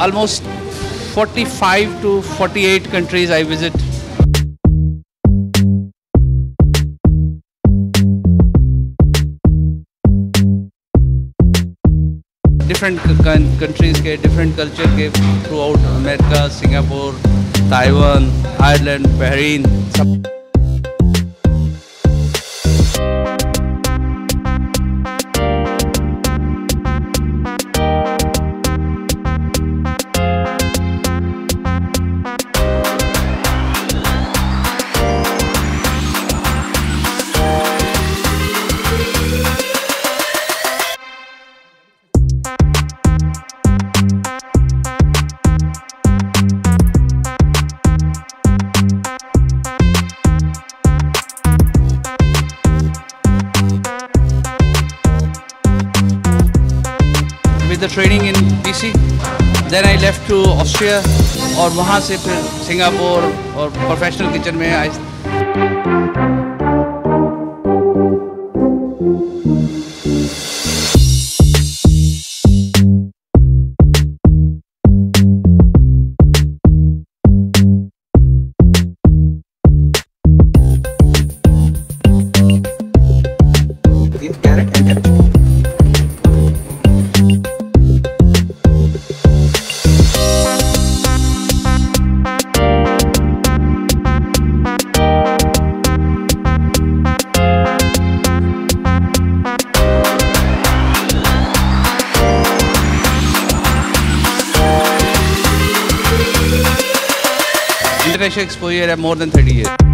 almost 45 to 48 countries I visit. Different countries के different culture के throughout America, Singapore, Taiwan, Ireland, Bahrain. सब with the training in DC, then I left to Austria और वहाँ से फिर Singapore और professional kitchen में आई. International exposure have more than 30 years.